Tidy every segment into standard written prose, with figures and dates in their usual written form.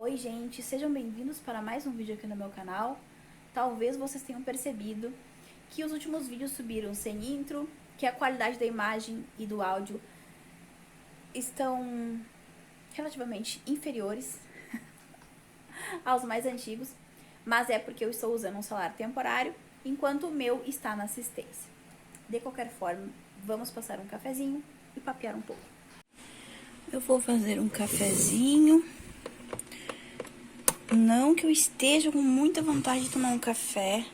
Oi gente, sejam bem-vindos para mais um vídeo aqui no meu canal. Talvez vocês tenham percebido que os últimos vídeos subiram sem intro, que a qualidade da imagem e do áudio estão relativamente inferiores aos mais antigos, mas é porque eu estou usando um celular temporário, enquanto o meu está na assistência. De qualquer forma, vamos passar um cafezinho e papear um pouco. Eu vou fazer um cafezinho. Não que eu esteja com muita vontade de tomar um café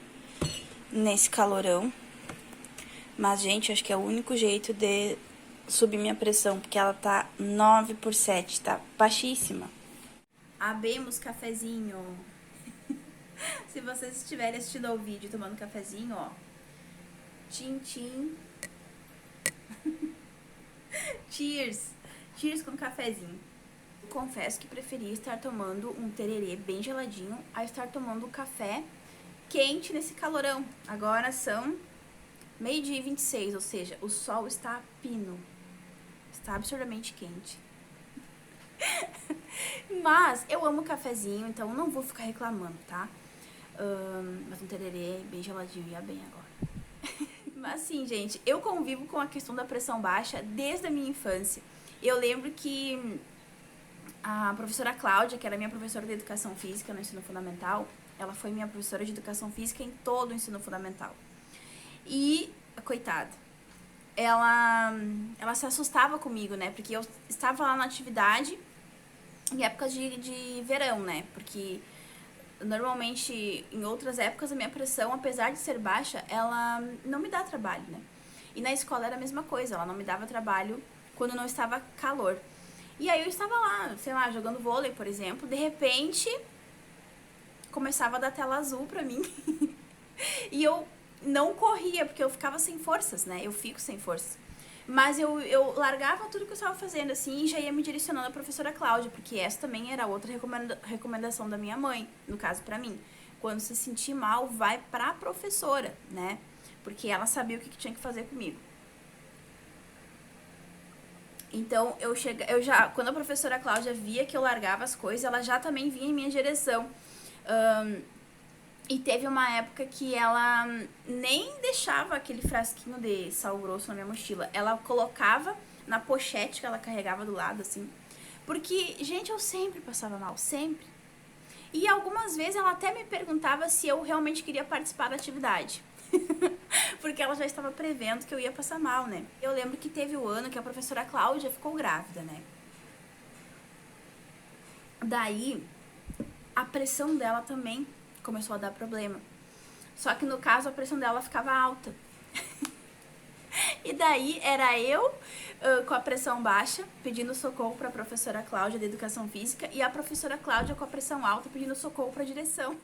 nesse calorão. Mas, gente, acho que é o único jeito de subir minha pressão, porque ela tá 9/7, tá baixíssima. Abemos cafezinho. Se vocês estiverem assistindo ao vídeo tomando cafezinho, ó. Tchim, tchim. Cheers. Cheers com cafezinho. Confesso que preferia estar tomando um tererê bem geladinho a estar tomando café quente nesse calorão. Agora são 12h26, ou seja, o sol está a pino. Está absurdamente quente. Mas eu amo cafezinho, então não vou ficar reclamando, tá? Mas um tererê bem geladinho ia bem agora. Mas sim, gente, eu convivo com a questão da pressão baixa desde a minha infância. Eu lembro que a professora Cláudia, que era minha professora de educação física no ensino fundamental, ela foi minha professora de educação física em todo o ensino fundamental. E, coitada, ela se assustava comigo, né? Porque eu estava lá na atividade em épocas de verão, né? Porque normalmente em outras épocas a minha pressão, apesar de ser baixa, ela não me dá trabalho, né? E na escola era a mesma coisa, ela não me dava trabalho quando não estava calor. E aí eu estava lá, sei lá, jogando vôlei, por exemplo, de repente começava a dar tela azul pra mim. E eu não corria, porque eu ficava sem forças, né? Eu fico sem forças. Mas eu largava tudo que eu estava fazendo, assim, e já ia me direcionando à professora Cláudia, porque essa também era outra recomendação da minha mãe, no caso pra mim. Quando se sentir mal, vai pra professora, né? Porque ela sabia o que tinha que fazer comigo. Então, quando a professora Cláudia via que eu largava as coisas, ela já também vinha em minha direção. E teve uma época que ela nem deixava aquele frasquinho de sal grosso na minha mochila. Ela colocava na pochete que ela carregava do lado, assim. Porque, gente, eu sempre passava mal, sempre. E algumas vezes ela até me perguntava se eu realmente queria participar da atividade. Porque ela já estava prevendo que eu ia passar mal, né? Eu lembro que teve o ano que a professora Cláudia ficou grávida, né? Daí, a pressão dela também começou a dar problema. Só que no caso, a pressão dela ficava alta. E daí, era eu com a pressão baixa, pedindo socorro para a professora Cláudia de Educação Física, e a professora Cláudia com a pressão alta, pedindo socorro para a direção.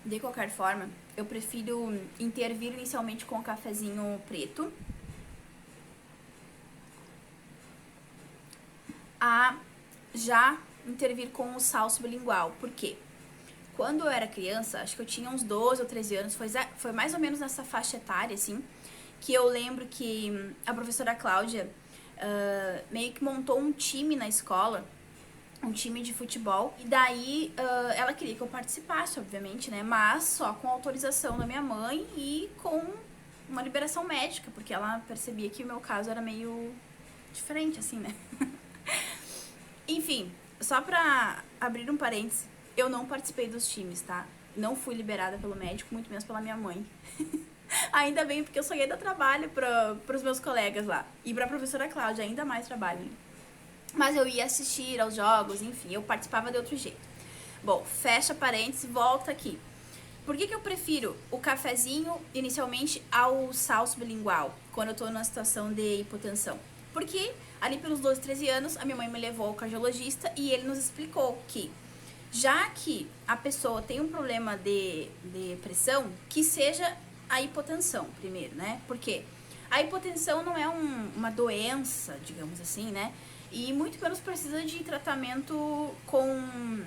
De qualquer forma, eu prefiro intervir inicialmente com o cafezinho preto a já intervir com o sal sublingual. Por quê? Quando eu era criança, acho que eu tinha uns 12 ou 13 anos, foi mais ou menos nessa faixa etária, assim, que eu lembro que a professora Cláudia meio que montou um time na escola, um time de futebol, e daí ela queria que eu participasse, obviamente, né, mas só com autorização da minha mãe e com uma liberação médica, porque ela percebia que o meu caso era meio diferente, assim, né. Enfim, só pra abrir um parênteses, eu não participei dos times, tá, não fui liberada pelo médico, muito menos pela minha mãe. Ainda bem, porque eu só ia dar trabalho pros meus colegas lá, e pra professora Cláudia, ainda mais trabalho. Mas eu ia assistir aos jogos, enfim, eu participava de outro jeito. Bom, fecha parênteses, volta aqui. Por que eu prefiro o cafezinho inicialmente ao sal sublingual, quando eu tô numa situação de hipotensão? Porque ali pelos 12, 13 anos, a minha mãe me levou ao cardiologista e ele nos explicou que, já que a pessoa tem um problema de pressão, que seja a hipotensão primeiro, né? Porque a hipotensão não é uma doença, digamos assim, né? E muito menos precisa de tratamento com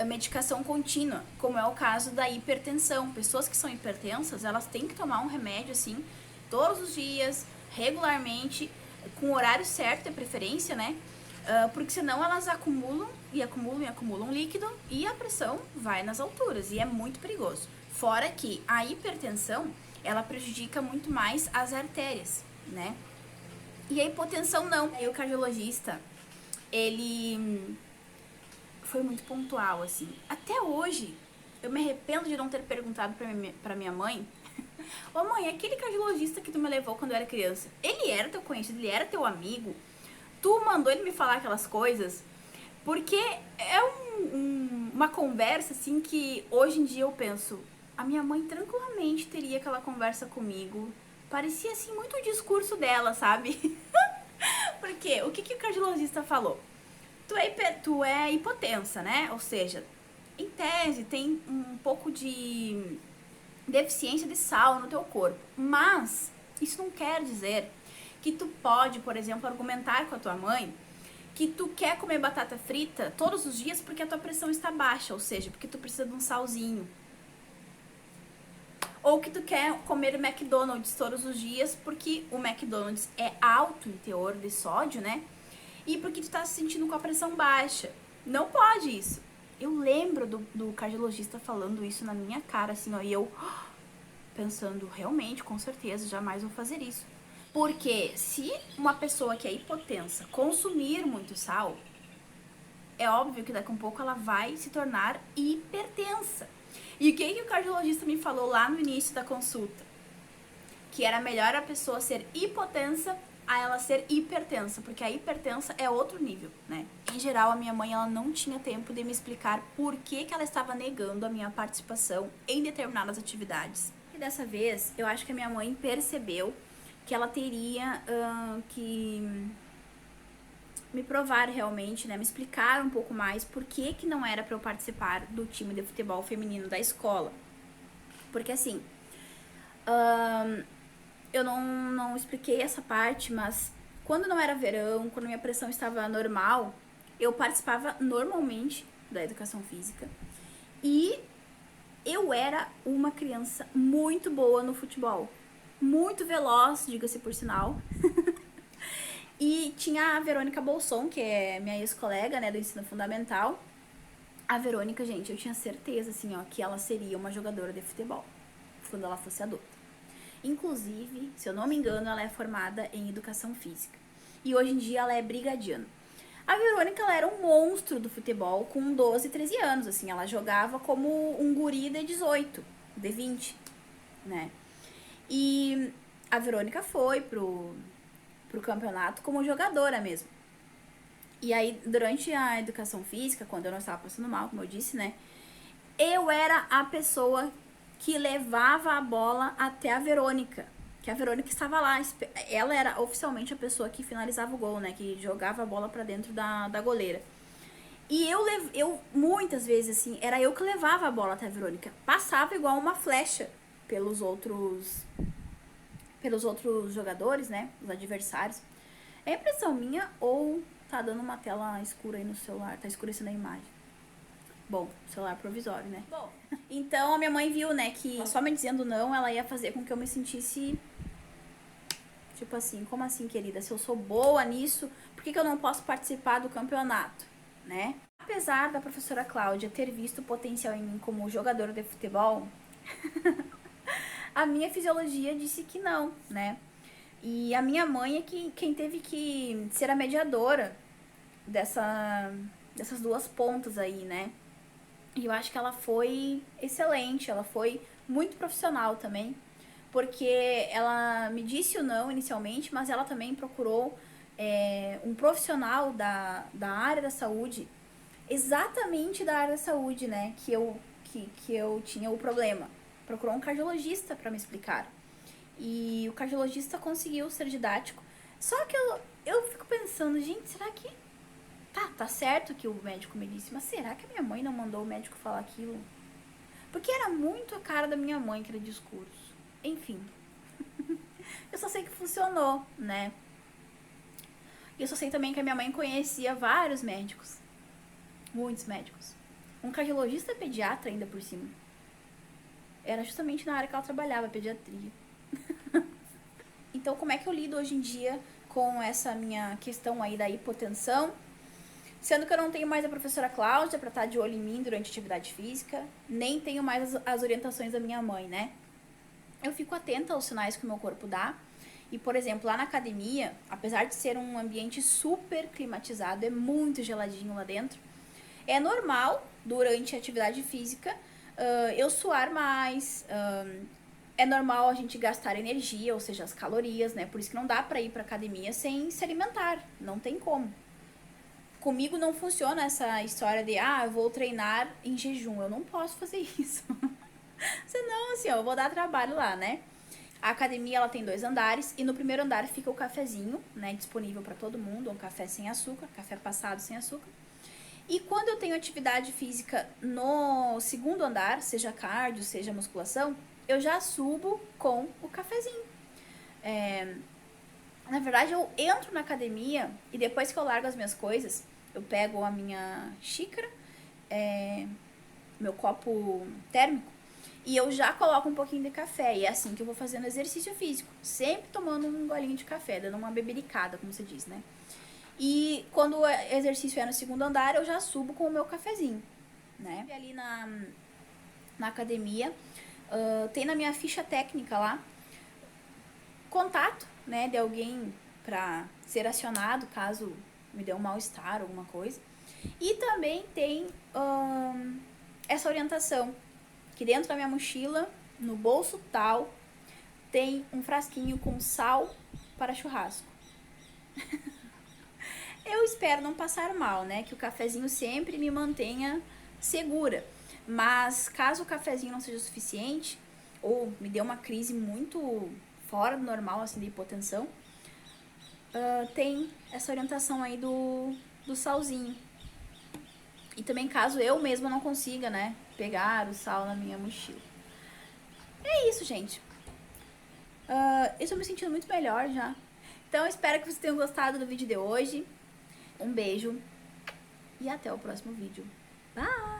medicação contínua, como é o caso da hipertensão. Pessoas que são hipertensas, elas têm que tomar um remédio, assim, todos os dias, regularmente, com o horário certo, de preferência, né? Porque senão elas acumulam e acumulam e acumulam líquido e a pressão vai nas alturas e é muito perigoso. Fora que a hipertensão, ela prejudica muito mais as artérias, né? E a hipotensão não. E o cardiologista, ele foi muito pontual, assim. Até hoje, eu me arrependo de não ter perguntado pra minha mãe: ô mãe, aquele cardiologista que tu me levou quando eu era criança, ele era teu conhecido, ele era teu amigo? Tu mandou ele me falar aquelas coisas? Porque é uma conversa, assim, que hoje em dia eu penso, a minha mãe tranquilamente teria aquela conversa comigo. Parecia, assim, muito o discurso dela, sabe? Porque o que o cardiologista falou? Tu é hipotensa, né? Ou seja, em tese tem um pouco de deficiência de sal no teu corpo. Mas isso não quer dizer que tu pode, por exemplo, argumentar com a tua mãe que tu quer comer batata frita todos os dias porque a tua pressão está baixa, ou seja, porque tu precisa de um salzinho. Ou que tu quer comer McDonald's todos os dias porque o McDonald's é alto em teor de sódio, né? E porque tu tá se sentindo com a pressão baixa. Não pode isso. Eu lembro do cardiologista falando isso na minha cara, assim, ó, e eu pensando, realmente, com certeza, jamais vou fazer isso. Porque se uma pessoa que é hipotensa consumir muito sal, é óbvio que daqui a um pouco ela vai se tornar hipertensa. E o que o cardiologista me falou lá no início da consulta? Que era melhor a pessoa ser hipotensa a ela ser hipertensa, porque a hipertensa é outro nível, né? Em geral, a minha mãe, ela não tinha tempo de me explicar por que ela estava negando a minha participação em determinadas atividades. E dessa vez, eu acho que a minha mãe percebeu que ela teria que me provar realmente, né, me explicar um pouco mais por que não era para eu participar do time de futebol feminino da escola. Porque assim, eu não expliquei essa parte, mas quando não era verão, quando minha pressão estava normal, eu participava normalmente da educação física. E eu era uma criança muito boa no futebol. Muito veloz, diga-se por sinal. E tinha a Verônica Bolson, que é minha ex-colega, né, do ensino fundamental. A Verônica, gente, eu tinha certeza, assim, ó, que ela seria uma jogadora de futebol quando ela fosse adulta. Inclusive, se eu não me engano, ela é formada em educação física. E hoje em dia ela é brigadiana. A Verônica, ela era um monstro do futebol com 12, 13 anos, assim. Ela jogava como um guri de 18, de 20, né? E a Verônica foi pro campeonato como jogadora mesmo. E aí, durante a educação física, quando eu não estava passando mal, como eu disse, né? Eu era a pessoa que levava a bola até a Verônica. Que a Verônica estava lá. Ela era oficialmente a pessoa que finalizava o gol, né? Que jogava a bola pra dentro da goleira. E eu muitas vezes, assim, era eu que levava a bola até a Verônica. Passava igual uma flecha pelos outros jogadores, né? Os adversários. É impressão minha ou tá dando uma tela escura aí no celular? Tá escurecendo a imagem. Bom, celular provisório, né? Bom, então a minha mãe viu, né, que só me dizendo não, ela ia fazer com que eu me sentisse... Tipo assim, como assim, querida? Se eu sou boa nisso, por que eu não posso participar do campeonato, né? Apesar da professora Cláudia ter visto potencial em mim como jogadora de futebol, a minha fisiologia disse que não, né? E a minha mãe é quem teve que ser a mediadora dessas duas pontas aí, né? E eu acho que ela foi excelente, ela foi muito profissional também, porque ela me disse o não inicialmente, mas ela também procurou um profissional da área da saúde, exatamente da área da saúde, né, que eu tinha o problema. Procurou um cardiologista para me explicar. E o cardiologista conseguiu ser didático. Só que eu fico pensando, gente, será que... Tá certo que o médico me disse, mas será que a minha mãe não mandou o médico falar aquilo? Porque era muito a cara da minha mãe aquele discurso. Enfim. Eu só sei que funcionou, né? E eu só sei também que a minha mãe conhecia vários médicos. Muitos médicos. Um cardiologista pediatra ainda por cima. Era justamente na área que ela trabalhava, pediatria. Então, como é que eu lido hoje em dia com essa minha questão aí da hipotensão? Sendo que eu não tenho mais a professora Cláudia pra estar de olho em mim durante a atividade física, nem tenho mais as orientações da minha mãe, né? Eu fico atenta aos sinais que o meu corpo dá. E, por exemplo, lá na academia, apesar de ser um ambiente super climatizado, é muito geladinho lá dentro, é normal, durante a atividade física, eu suar mais, é normal a gente gastar energia, ou seja, as calorias, né? Por isso que não dá pra ir pra academia sem se alimentar, não tem como. Comigo não funciona essa história de, eu vou treinar em jejum, eu não posso fazer isso. Senão, assim, ó, eu vou dar trabalho lá, né? A academia, ela tem 2 andares, e no primeiro andar fica o cafezinho, né, disponível para todo mundo, um café sem açúcar, café passado sem açúcar. E quando eu tenho atividade física no segundo andar, seja cardio, seja musculação, eu já subo com o cafezinho. Na verdade, eu entro na academia e depois que eu largo as minhas coisas, eu pego a minha xícara, meu copo térmico, e eu já coloco um pouquinho de café. E é assim que eu vou fazendo exercício físico. Sempre tomando um golinho de café, dando uma bebericada, como se diz, né? E quando o exercício é no segundo andar, eu já subo com o meu cafezinho, né? E ali na academia, tem na minha ficha técnica lá, contato, né, de alguém pra ser acionado caso me dê um mal-estar, alguma coisa. E também tem essa orientação, que dentro da minha mochila, no bolso tal, tem um frasquinho com sal para churrasco. Eu espero não passar mal, né? Que o cafezinho sempre me mantenha segura. Mas caso o cafezinho não seja suficiente, ou me dê uma crise muito fora do normal, assim, de hipotensão, tem essa orientação aí do salzinho. E também caso eu mesma não consiga, né, pegar o sal na minha mochila. É isso, gente. Eu tô me sentindo muito melhor já. Então, espero que vocês tenham gostado do vídeo de hoje. Um beijo e até o próximo vídeo. Bye!